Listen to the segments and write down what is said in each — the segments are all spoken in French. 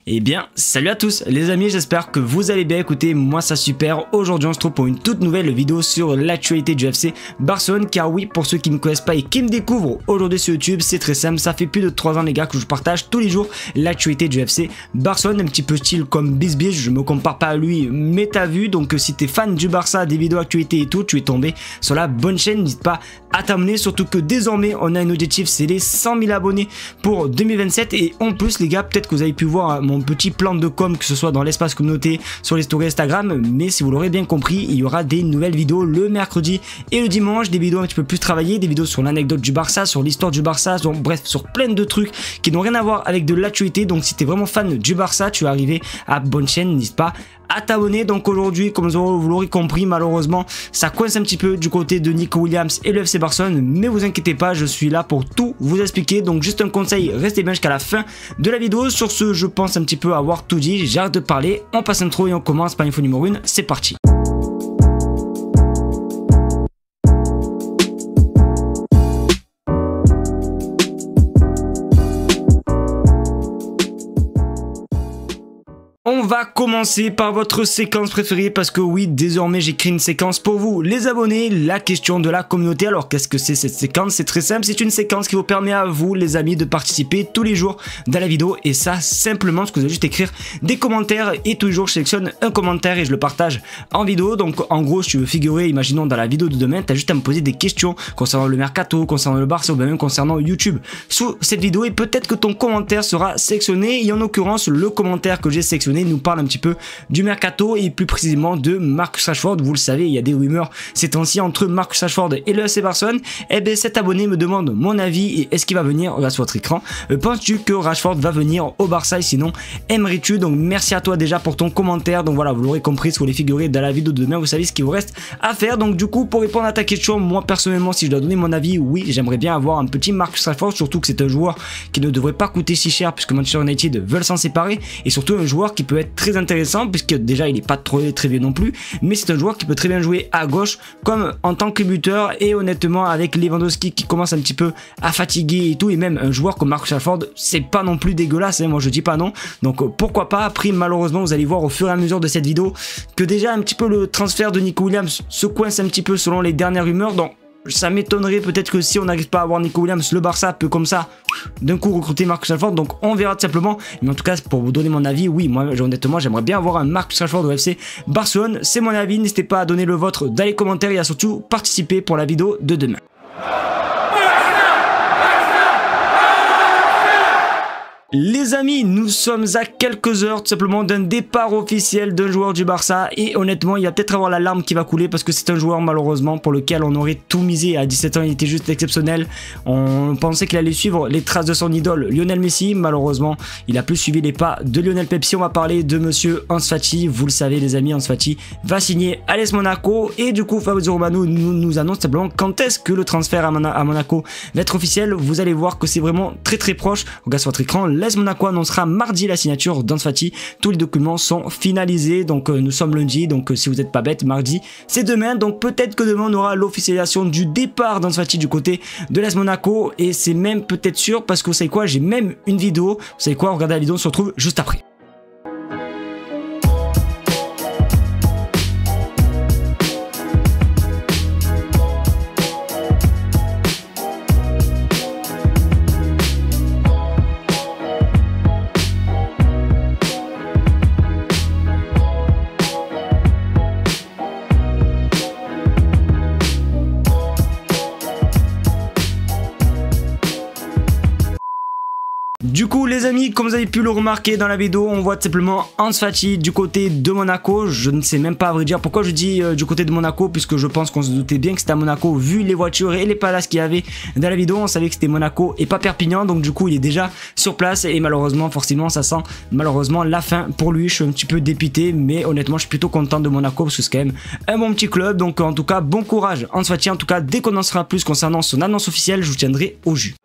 Eh bien, salut à tous les amis, j'espère que vous allez bien. Écoutez, moi ça super. Aujourd'hui on se trouve pour une toute nouvelle vidéo sur l'actualité du FC Barcelone. Car oui, pour ceux qui ne me connaissent pas et qui me découvrent aujourd'hui sur YouTube, c'est très simple. Ça fait plus de 3 ans les gars que je partage tous les jours l'actualité du FC Barcelone. Un petit peu style comme Bisbis, je me compare pas à lui, mais t'as vu. Donc si t'es fan du Barça, des vidéos actualité et tout, tu es tombé sur la bonne chaîne. N'hésite pas à t'abonner, surtout que désormais on a un objectif, c'est les 100 000 abonnés pour 2027. Et en plus les gars, peut-être que vous avez pu voir mon petit plan de com, que ce soit dans l'espace communauté, sur les stories Instagram, mais si vous l'aurez bien compris, il y aura des nouvelles vidéos le mercredi et le dimanche, des vidéos un petit peu plus travaillées, des vidéos sur l'anecdote du Barça, sur l'histoire du Barça, bref, sur plein de trucs qui n'ont rien à voir avec de l'actualité. Donc si tu es vraiment fan du Barça, tu es arrivé à bonne chaîne, n'hésite pas à t'abonner. Donc aujourd'hui, comme vous l'aurez compris, malheureusement ça coince un petit peu du côté de Nico Williams et le FC Barcelone, mais vous inquiétez pas, je suis là pour tout vous expliquer. Donc juste un conseil, restez bien jusqu'à la fin de la vidéo. Sur ce, je pense un petit peu avoir tout dit, j'arrête de parler, on passe l'intro et on commence par l'info numéro 1, c'est parti. On va commencer par votre séquence préférée parce que oui, désormais j'ai créé une séquence pour vous, les abonnés, la question de la communauté. Alors qu'est-ce que c'est cette séquence? C'est très simple, c'est une séquence qui vous permet à vous les amis de participer tous les jours dans la vidéo, et ça simplement parce que vous allez juste écrire des commentaires et tous les jours je sélectionne un commentaire et je le partage en vidéo. Donc en gros, si tu veux figurer, imaginons dans la vidéo de demain, tu as juste à me poser des questions concernant le mercato, concernant le Barça ou même concernant YouTube sous cette vidéo, et peut-être que ton commentaire sera sélectionné. Et en l'occurrence, le commentaire que j'ai sélectionné nous parle un petit peu du mercato et plus précisément de Marcus Rashford. Vous le savez, il y a des rumeurs ces temps-ci entre Marcus Rashford et le FC Barcelone. Et bien cet abonné me demande mon avis et est-ce qu'il va venir? Regarde sur votre écran. Penses-tu que Rashford va venir au Barça et sinon aimerais-tu? Donc merci à toi déjà pour ton commentaire. Donc voilà, vous l'aurez compris, si vous voulez figurer dans la vidéo de demain, vous savez ce qu'il vous reste à faire. Donc du coup, pour répondre à ta question, moi personnellement, si je dois donner mon avis, oui, j'aimerais bien avoir un petit Marcus Rashford, surtout que c'est un joueur qui ne devrait pas coûter si cher puisque Manchester United veulent s'en séparer, et surtout un joueur qui peut être très intéressant puisque déjà il n'est pas trop très vieux non plus, mais c'est un joueur qui peut très bien jouer à gauche comme en tant que buteur. Et honnêtement, avec Lewandowski qui commence un petit peu à fatiguer et tout, et même un joueur comme Marcus Rashford, c'est pas non plus dégueulasse, hein, moi je dis pas non. Donc pourquoi pas. Après malheureusement vous allez voir au fur et à mesure de cette vidéo que déjà un petit peu le transfert de Nico Williams se coince un petit peu selon les dernières rumeurs. Donc ça m'étonnerait peut-être que si on n'arrive pas à avoir Nico Williams, le Barça peut comme ça d'un coup recruter Marcus Rashford. Donc on verra tout simplement. Mais en tout cas, pour vous donner mon avis, oui, moi honnêtement j'aimerais bien avoir un Marcus Rashford au FC Barcelone. C'est mon avis, n'hésitez pas à donner le vôtre dans les commentaires et à surtout participer pour la vidéo de demain. Les amis, nous sommes à quelques heures tout simplement d'un départ officiel d'un joueur du Barça, et honnêtement il va peut-être avoir la larme qui va couler parce que c'est un joueur malheureusement pour lequel on aurait tout misé. À 17 ans il était juste exceptionnel, on pensait qu'il allait suivre les traces de son idole Lionel Messi. Malheureusement il a plus suivi les pas de Lionel Pepsi. On va parler de monsieur Ansu Fati. Vous le savez les amis, Ansu Fati va signer à l'AS Monaco, et du coup Fabrizio Romano nous annonce simplement quand est-ce que le transfert à Monaco va être officiel. Vous allez voir que c'est vraiment très proche. Regarde sur votre écran, l'AS Monaco annoncera mardi la signature d'Ansu Fati. Tous les documents sont finalisés. Donc nous sommes lundi, donc si vous n'êtes pas bête, mardi c'est demain. Donc peut-être que demain on aura l'officialisation du départ d'Ansu Fati du côté de l'AS Monaco, et c'est même peut-être sûr parce que vous savez quoi, j'ai même une vidéo. Vous savez quoi, regardez la vidéo, on se retrouve juste après. Du coup les amis, comme vous avez pu le remarquer dans la vidéo, on voit tout simplement Ansu Fati du côté de Monaco. Je ne sais même pas à vrai dire pourquoi je dis du côté de Monaco, puisque je pense qu'on se doutait bien que c'était à Monaco vu les voitures et les palaces qu'il y avait dans la vidéo. On savait que c'était Monaco et pas Perpignan, donc du coup il est déjà sur place, et malheureusement forcément ça sent malheureusement la fin pour lui. Je suis un petit peu dépité, mais honnêtement je suis plutôt content de Monaco parce que c'est quand même un bon petit club. Donc en tout cas bon courage Ansu Fati. En tout cas dès qu'on en saura plus concernant son annonce officielle, je vous tiendrai au jus.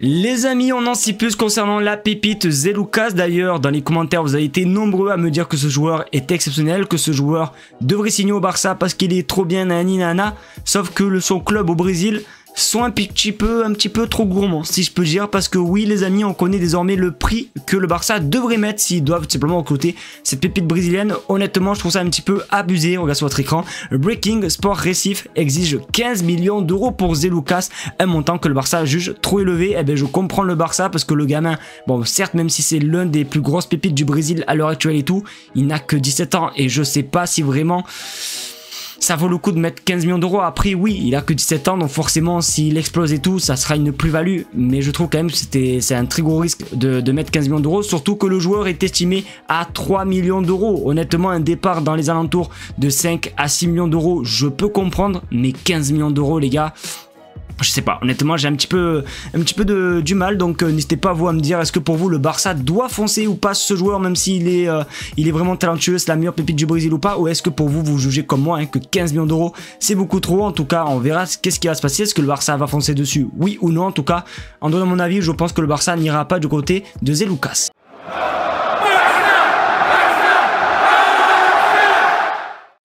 Les amis, on en sait plus concernant la pépite Zé Lucas. D'ailleurs, dans les commentaires, vous avez été nombreux à me dire que ce joueur est exceptionnel, que ce joueur devrait signer au Barça parce qu'il est trop bien, nani nana. Sauf que son club au Brésil sont un petit peu trop gourmands, si je peux dire, parce que oui les amis, on connaît désormais le prix que le Barça devrait mettre s'ils doivent tout simplement recruter cette pépite brésilienne. Honnêtement, je trouve ça un petit peu abusé. Regarde sur votre écran, Breaking Sport Recife exige 15 millions d'euros pour Zé Lucas, un montant que le Barça juge trop élevé. Eh bien, je comprends le Barça parce que le gamin, bon, certes, même si c'est l'un des plus grosses pépites du Brésil à l'heure actuelle et tout, il n'a que 17 ans et je sais pas si vraiment ça vaut le coup de mettre 15 millions d'euros. Après, oui, il a que 17 ans, donc forcément, s'il explose et tout, ça sera une plus-value. Mais je trouve quand même que c'est un très gros risque de mettre 15 millions d'euros, surtout que le joueur est estimé à 3 millions d'euros. Honnêtement, un départ dans les alentours de 5 à 6 millions d'euros, je peux comprendre, mais 15 millions d'euros, les gars, je sais pas, honnêtement j'ai un petit peu du mal, donc n'hésitez pas vous à me dire, est-ce que pour vous le Barça doit foncer ou pas ce joueur, même s'il est, il est vraiment talentueux, c'est la meilleure pépite du Brésil ou pas, ou est-ce que pour vous, vous jugez comme moi, hein, que 15 millions d'euros c'est beaucoup trop. En tout cas on verra qu'est-ce qui va se passer, est-ce que le Barça va foncer dessus, oui ou non. En tout cas en donnant mon avis, je pense que le Barça n'ira pas du côté de Zé Lucas.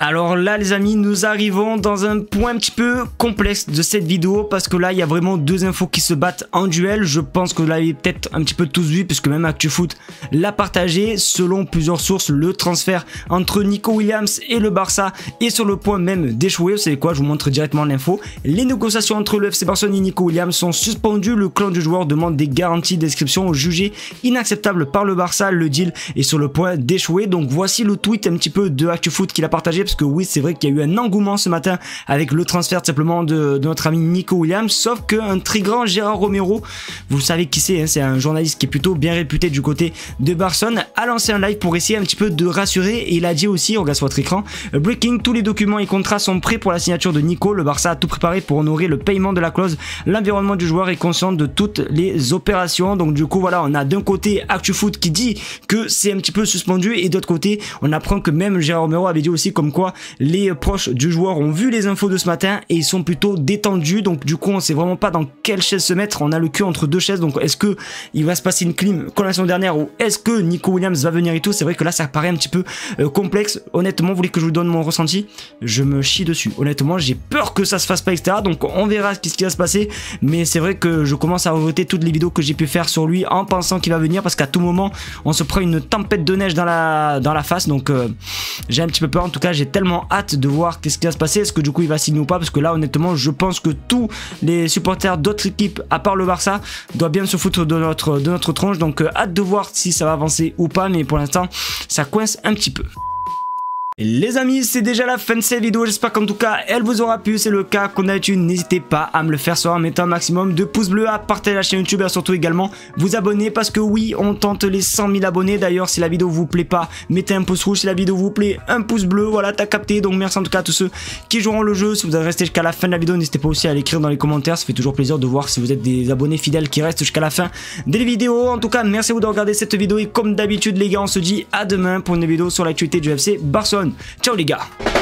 Alors là les amis, nous arrivons dans un point un petit peu complexe de cette vidéo parce que là il y a vraiment deux infos qui se battent en duel. Je pense que vous l'avez peut-être un petit peu tous vu puisque même ActuFoot l'a partagé. Selon plusieurs sources, le transfert entre Nico Williams et le Barça est sur le point même d'échouer. Vous savez quoi, je vous montre directement l'info. Les négociations entre le FC Barcelone et Nico Williams sont suspendues. Le clan du joueur demande des garanties d'inscription jugées inacceptables par le Barça. Le deal est sur le point d'échouer. Donc voici le tweet un petit peu de ActuFoot qu'il a partagé. Parce que oui, c'est vrai qu'il y a eu un engouement ce matin avec le transfert tout simplement de notre ami Nico Williams, sauf qu'un très grand Gérard Romero, vous savez qui c'est, hein, c'est un journaliste qui est plutôt bien réputé du côté de Barcelone, a lancé un live pour essayer un petit peu de rassurer et il a dit aussi, regarde sur votre écran, Breaking, tous les documents et contrats sont prêts pour la signature de Nico, le Barça a tout préparé pour honorer le paiement de la clause, l'environnement du joueur est conscient de toutes les opérations. Donc du coup voilà, on a d'un côté ActuFoot qui dit que c'est un petit peu suspendu et d'autre côté on apprend que même Gérard Romero avait dit aussi comme quoi les proches du joueur ont vu les infos de ce matin et ils sont plutôt détendus. Donc du coup on sait vraiment pas dans quelle chaise se mettre, on a le cul entre deux chaises. Donc est-ce que il va se passer une clim comme la saison dernière ou est-ce que Nico Williams va venir et tout. C'est vrai que là ça paraît un petit peu complexe. Honnêtement, vous voulez que je vous donne mon ressenti? Je me chie dessus. Honnêtement j'ai peur que ça se fasse pas, etc. Donc on verra ce qui va se passer, mais c'est vrai que je commence à regretter toutes les vidéos que j'ai pu faire sur lui en pensant qu'il va venir, parce qu'à tout moment on se prend une tempête de neige dans la face. Donc j'ai un petit peu peur. En tout cas j'ai tellement hâte de voir qu'est-ce qui va se passer, est-ce que du coup il va signer ou pas, parce que là honnêtement je pense que tous les supporters d'autres équipes à part le Barça doivent bien se foutre de notre tronche. Donc hâte de voir si ça va avancer ou pas, mais pour l'instant ça coince un petit peu. Les amis, c'est déjà la fin de cette vidéo, j'espère qu'en tout cas elle vous aura plu. C'est le cas qu'on a eu, n'hésitez pas à me le faire savoir en mettant un maximum de pouces bleus, à partager la chaîne YouTube et surtout également vous abonner, parce que oui, on tente les 100 000 abonnés. D'ailleurs si la vidéo vous plaît pas, mettez un pouce rouge, si la vidéo vous plaît, un pouce bleu. Voilà, t'as capté. Donc merci en tout cas à tous ceux qui joueront le jeu. Si vous êtes resté jusqu'à la fin de la vidéo, n'hésitez pas aussi à l'écrire dans les commentaires, ça fait toujours plaisir de voir si vous êtes des abonnés fidèles qui restent jusqu'à la fin des vidéos. En tout cas merci à vous de regarder cette vidéo et comme d'habitude les gars, on se dit à demain pour une vidéo sur l'actualité du FC Barcelone. Ciao les gars.